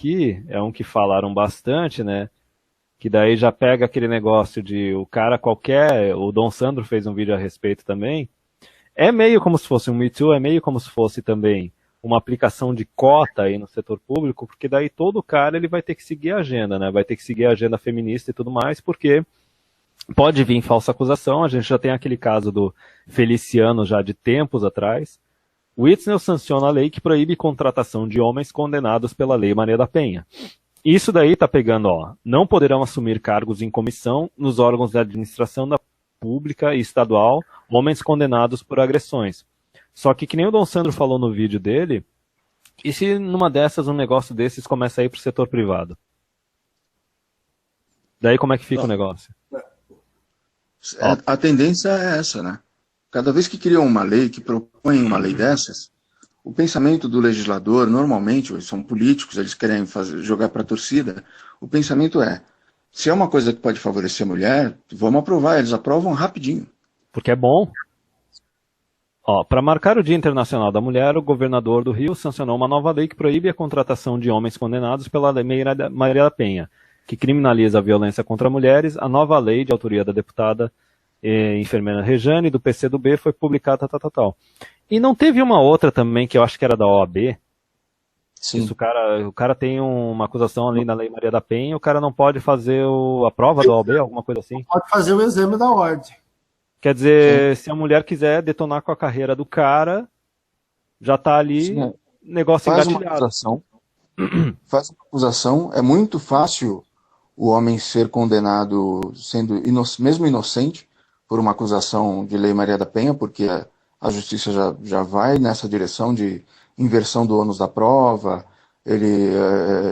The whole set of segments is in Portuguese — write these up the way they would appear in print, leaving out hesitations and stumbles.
aqui é um que falaram bastante, né? Que daí já pega aquele negócio de o cara qualquer, o Dom Sandro fez um vídeo a respeito também. É meio como se fosse um Me Too, é meio como se fosse também uma aplicação de cota aí no setor público, porque daí todo cara ele vai ter que seguir a agenda, né? Vai ter que seguir a agenda feminista e tudo mais, porque pode vir falsa acusação. A gente já tem aquele caso do Feliciano já de tempos atrás. O Witzel sanciona a lei que proíbe contratação de homens condenados pela Lei Maria da Penha. Isso daí tá pegando, ó, não poderão assumir cargos em comissão nos órgãos da administração da pública e estadual, homens condenados por agressões. Só que nem o Dom Sandro falou no vídeo dele, e se numa dessas um negócio desses começa a ir pro setor privado? Daí como é que fica o negócio? A tendência é essa, né? Cada vez que criam uma lei, que propõem uma lei dessas, o pensamento do legislador, normalmente, eles são políticos, eles querem jogar para a torcida, o pensamento é, se é uma coisa que pode favorecer a mulher, vamos aprovar, eles aprovam rapidinho. Porque é bom. Ó, para marcar o Dia Internacional da Mulher, o governador do Rio sancionou uma nova lei que proíbe a contratação de homens condenados pela Lei Maria da Penha, que criminaliza a violência contra mulheres. A nova lei, de autoria da deputada enfermeira Rejane, do PCdoB, foi publicada, tal. E não teve uma outra também, que eu acho que era da OAB? Sim. Isso, o cara tem uma acusação ali na Lei Maria da Penha, o cara não pode fazer a prova da OAB, alguma coisa assim? Pode fazer o exame da ordem. Quer dizer, se a mulher quiser detonar com a carreira do cara, já tá ali, negócio engatilhado. Faz uma acusação, é muito fácil o homem ser condenado, sendo mesmo inocente, por uma acusação de Lei Maria da Penha, porque a justiça já vai nessa direção de inversão do ônus da prova,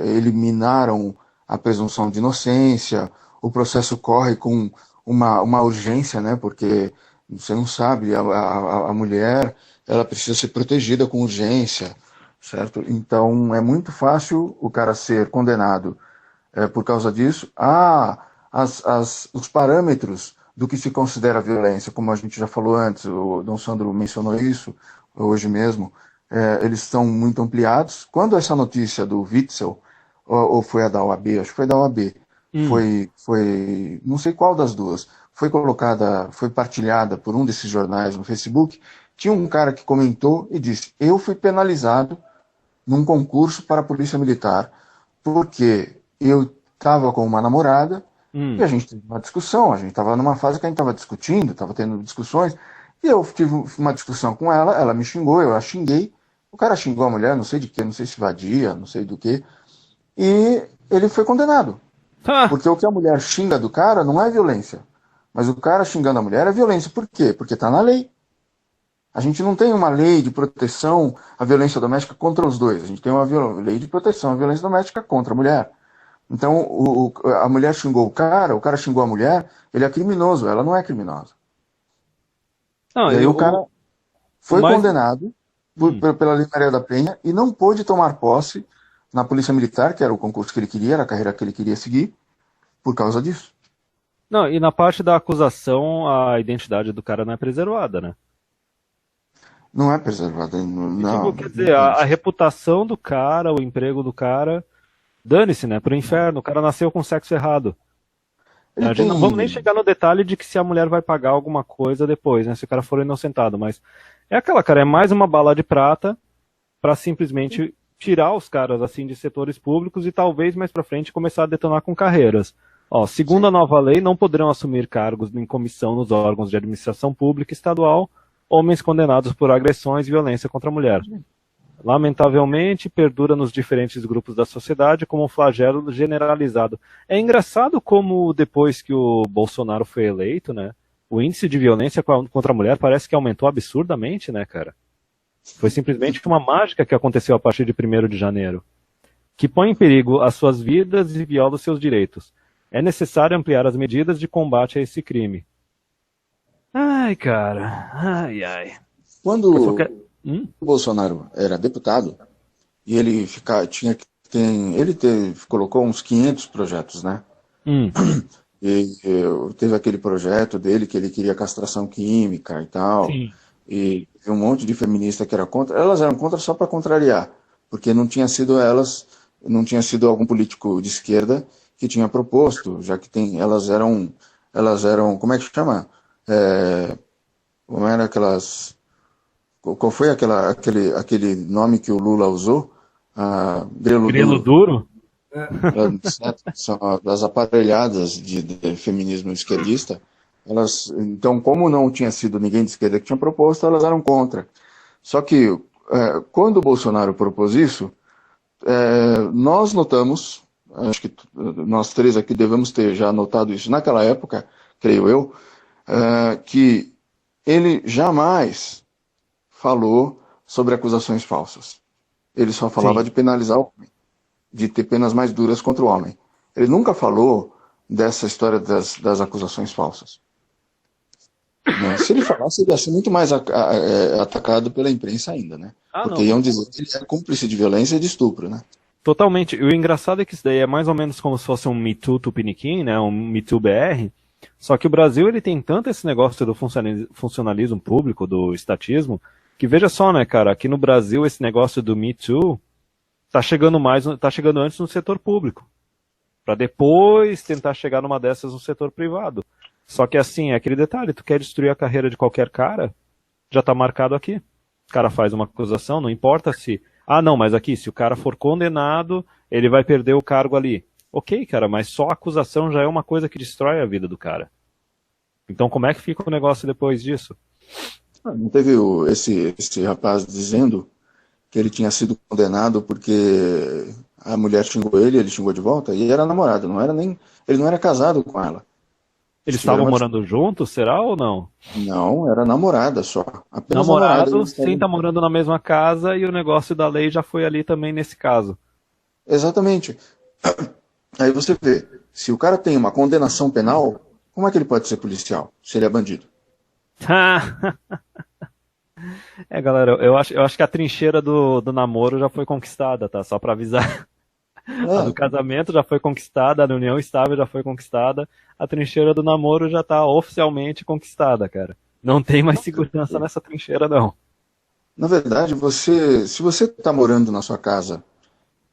eliminaram a presunção de inocência, o processo corre com uma urgência, né, porque você não sabe, a mulher ela precisa ser protegida com urgência, certo? Então é muito fácil o cara ser condenado por causa disso. Os parâmetros do que se considera violência, como a gente já falou antes, o Dom Sandro mencionou isso hoje mesmo, eles são muito ampliados. Quando essa notícia do Witzel, ou foi a da OAB, acho que foi da OAB, foi não sei qual das duas, foi partilhada por um desses jornais no Facebook, tinha um cara que comentou e disse, eu fui penalizado num concurso para a Polícia Militar, porque eu estava com uma namorada, e a gente teve uma discussão, a gente estava numa fase que a gente estava discutindo, estava tendo discussões, e eu tive uma discussão com ela me xingou, eu a xinguei, o cara xingou a mulher, não sei de quê, não sei se vadia, não sei do que, e ele foi condenado. Porque o que a mulher xinga do cara não é violência, mas o cara xingando a mulher é violência. Por quê? Porque está na lei. A gente não tem uma lei de proteção à violência doméstica contra os dois, a gente tem uma lei de proteção à violência doméstica contra a mulher. Então, a mulher xingou o cara xingou a mulher, ele é criminoso, ela não é criminosa. Não, e aí o cara foi condenado pela Lei Maria da Penha e não pôde tomar posse na Polícia Militar, que era o concurso que ele queria, era a carreira que ele queria seguir, por causa disso. Não, e na parte da acusação, a identidade do cara não é preservada, né? Não é preservada, não. Quer dizer, a reputação do cara, o emprego do cara... Dane-se, né? Pro inferno, o cara nasceu com sexo errado. A gente não vamos nem chegar no detalhe de que se a mulher vai pagar alguma coisa depois, né? Se o cara for inocentado, mas é aquela, cara, é mais uma bala de prata pra simplesmente tirar os caras, assim, de setores públicos e talvez mais pra frente começar a detonar com carreiras. Ó, segundo a nova lei, não poderão assumir cargos em comissão nos órgãos de administração pública estadual homens condenados por agressões e violência contra a mulher. Lamentavelmente, perdura nos diferentes grupos da sociedade como um flagelo generalizado. É engraçado como depois que o Bolsonaro foi eleito, né, o índice de violência contra a mulher parece que aumentou absurdamente, né, cara? Foi simplesmente uma mágica que aconteceu a partir de 1º de janeiro, que põe em perigo as suas vidas e viola os seus direitos. É necessário ampliar as medidas de combate a esse crime. Ai, cara. Ai. Quando o Bolsonaro era deputado, e ele colocou uns 500 projetos, né? E teve aquele projeto dele que ele queria castração química e tal. Sim. E um monte de feminista que era contra. Elas eram contra só para contrariar, porque não tinha sido elas não tinha sido algum político de esquerda que tinha proposto, já que elas eram, como é que chama? Como era aquelas, qual foi aquele nome que o Lula usou? Grelo Grilo duro. duro? São as aparelhadas de feminismo esquerdista. Então, como não tinha sido ninguém de esquerda que tinha proposto, elas eram contra. Só que, quando o Bolsonaro propôs isso, nós notamos, acho que nós três aqui devemos ter já notado isso naquela época, creio eu, que ele jamais falou sobre acusações falsas. Ele só falava de penalizar o homem, de ter penas mais duras contra o homem. Ele nunca falou dessa história das acusações falsas. Né? Se ele falasse, ele ia ser muito mais atacado pela imprensa ainda, né? Porque iam dizer que ele é cúmplice de violência e de estupro, né? Totalmente. E o engraçado é que isso daí é mais ou menos como se fosse um Me Too Tupiniquim, né? Um Me Too BR. Só que o Brasil, ele tem tanto esse negócio do funcionalismo público, do estatismo, que veja só, né, cara, aqui no Brasil esse negócio do Me Too tá chegando antes no setor público, para depois tentar chegar numa dessas no setor privado. Só que assim, é aquele detalhe, tu quer destruir a carreira de qualquer cara, já tá marcado aqui. O cara faz uma acusação, não importa se... não, mas aqui, se o cara for condenado, ele vai perder o cargo ali. Ok, cara, mas só a acusação já é uma coisa que destrói a vida do cara. Então como é que fica o negócio depois disso? Não teve esse rapaz dizendo que ele tinha sido condenado porque a mulher xingou ele xingou de volta, e era namorado, ele não era casado com ela. Eles estavam morando juntos, será ou não? Não, era namorada só. Apenas namorado sem estar morando na mesma casa, e o negócio da lei já foi ali também nesse caso. Exatamente. Aí você vê, se o cara tem uma condenação penal, como é que ele pode ser policial, se ele é bandido? Galera, eu acho que a trincheira do namoro já foi conquistada, tá? Só pra avisar. A do casamento já foi conquistada, a da união estável já foi conquistada, a trincheira do namoro já tá oficialmente conquistada, cara. Não tem mais segurança nessa trincheira, não. Na verdade, se você tá morando na sua casa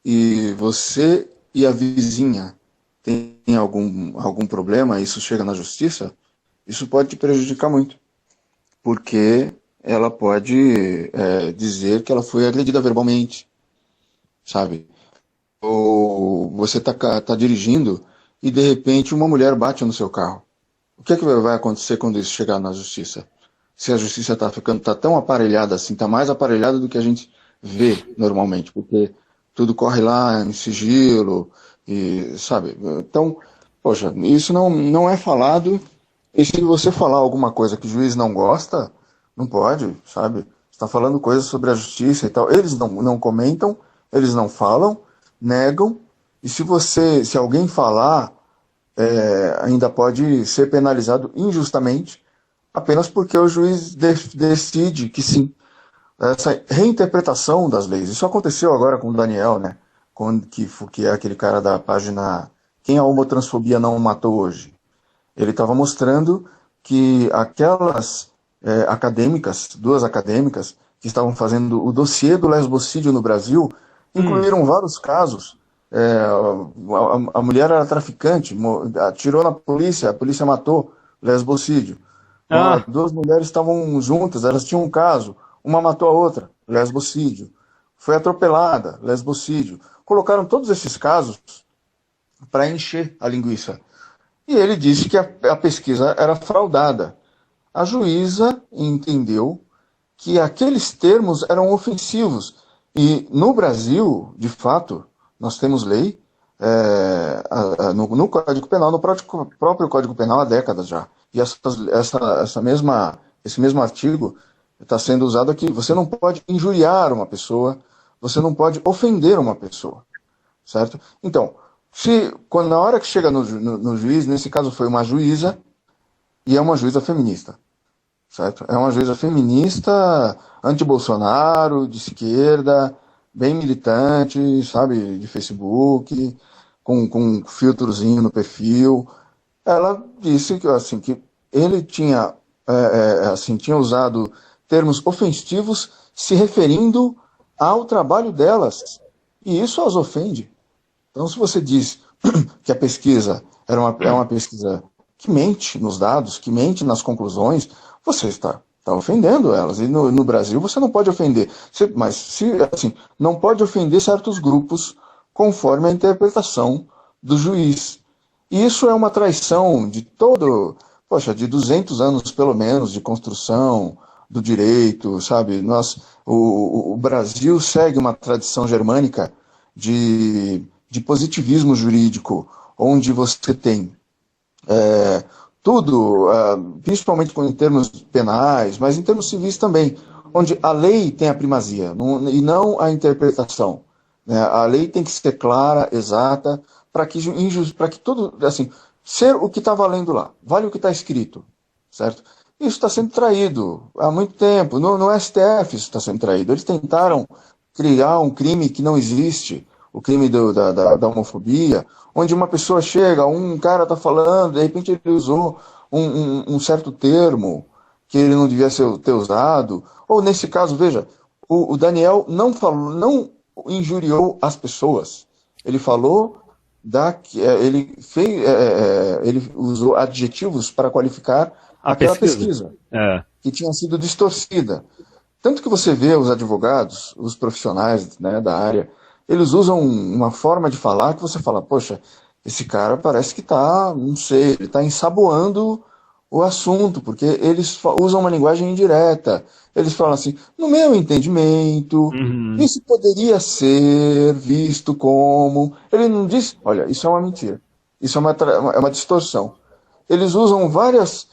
e você e a vizinha tem algum problema, isso chega na justiça, isso pode te prejudicar muito. Porque ela pode dizer que ela foi agredida verbalmente, sabe? Ou você tá dirigindo e de repente uma mulher bate no seu carro. O que é que vai acontecer quando isso chegar na justiça? Se a justiça tá tão aparelhada assim, tá mais aparelhada do que a gente vê normalmente, porque tudo corre lá em sigilo, e sabe? Então, poxa, isso não é falado, e se você falar alguma coisa que o juiz não gosta, não pode, sabe? Está falando coisas sobre a justiça e tal. Eles não comentam, eles não falam, negam, e se alguém falar, ainda pode ser penalizado injustamente, apenas porque o juiz decide que sim. Essa reinterpretação das leis. Isso aconteceu agora com o Daniel, né? Que é aquele cara da página Quem a Homotransfobia Não Matou Hoje. Ele estava mostrando que aquelas duas acadêmicas, que estavam fazendo o dossiê do lesbocídio no Brasil, incluíram vários casos. A mulher era traficante, atirou na polícia, a polícia matou, lesbocídio. Duas mulheres estavam juntas, elas tinham um caso, uma matou a outra, lesbocídio. Foi atropelada, lesbocídio. Colocaram todos esses casos para encher a linguiça. E ele disse que a pesquisa era fraudada. A juíza entendeu que aqueles termos eram ofensivos. E no Brasil, de fato, nós temos lei no Código Penal, no próprio Código Penal há décadas já. E esse mesmo artigo está sendo usado aqui. Você não pode injuriar uma pessoa, você não pode ofender uma pessoa, certo? Então, na hora que chega no juiz, nesse caso foi uma juíza, e é uma juíza feminista, certo? É uma juíza feminista, anti-Bolsonaro, de esquerda, bem militante, sabe, de Facebook, com um filtrozinho no perfil. Ela disse que ele tinha usado termos ofensivos se referindo ao trabalho delas. E isso as ofende. Então, se você diz que a pesquisa é uma pesquisa que mente nos dados, que mente nas conclusões, você está ofendendo elas. E no Brasil você não pode ofender. Mas, assim, não pode ofender certos grupos conforme a interpretação do juiz. E isso é uma traição de de 200 anos pelo menos de construção do direito, sabe? O Brasil segue uma tradição germânica de positivismo jurídico, onde você tem tudo, principalmente em termos penais, mas em termos civis também, onde a lei tem a primazia e não a interpretação. Né? A lei tem que ser clara, exata, para que tudo, assim, ser o que está valendo lá, vale o que está escrito, certo? Isso está sendo traído há muito tempo, no STF isso está sendo traído. Eles tentaram criar um crime que não existe, o crime da homofobia, onde uma pessoa chega, um cara está falando, de repente ele usou um certo termo que ele não devia ter usado, ou nesse caso, veja, o Daniel não injuriou as pessoas, ele falou ele usou adjetivos para qualificar aquela pesquisa que tinha sido distorcida. Tanto que você vê os advogados, os profissionais, né, da área, eles usam uma forma de falar que você fala, poxa, esse cara parece que está, não sei, ele está ensaboando o assunto, porque eles usam uma linguagem indireta. Eles falam assim, no meu entendimento, isso poderia ser visto como... Ele não diz, olha, isso é uma mentira, isso é uma distorção. Eles usam várias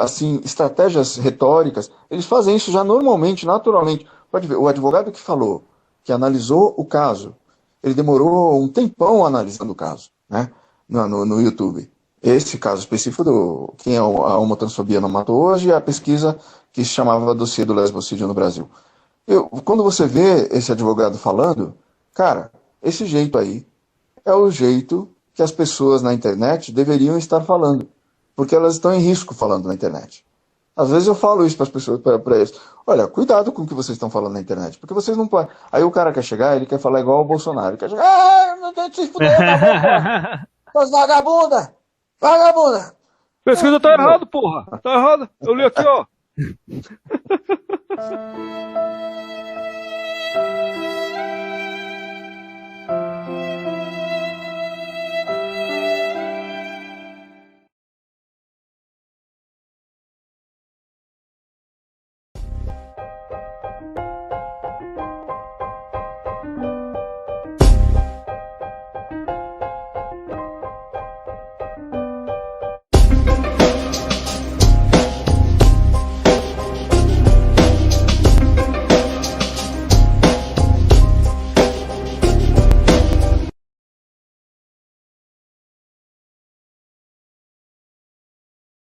assim, estratégias retóricas, eles fazem isso já normalmente, naturalmente. Pode ver, o advogado que falou, que analisou o caso, ele demorou um tempão analisando o caso, né, no YouTube. Esse caso específico do quem a homotransfobia não matou hoje é a pesquisa que se chamava Dossiê do Lesbocídio no Brasil. Quando você vê esse advogado falando, cara, esse jeito aí é o jeito que as pessoas na internet deveriam estar falando, porque elas estão em risco falando na internet. Às vezes eu falo isso para as pessoas, para eles. Olha, cuidado com o que vocês estão falando na internet, porque vocês não podem. Aí o cara quer chegar, ele quer falar igual ao Bolsonaro. Ele quer chegar, não tem que se fuder, vagabunda! Vagabunda! Pesquisa tá errado, porra! Tá errado! Eu li aqui, ó!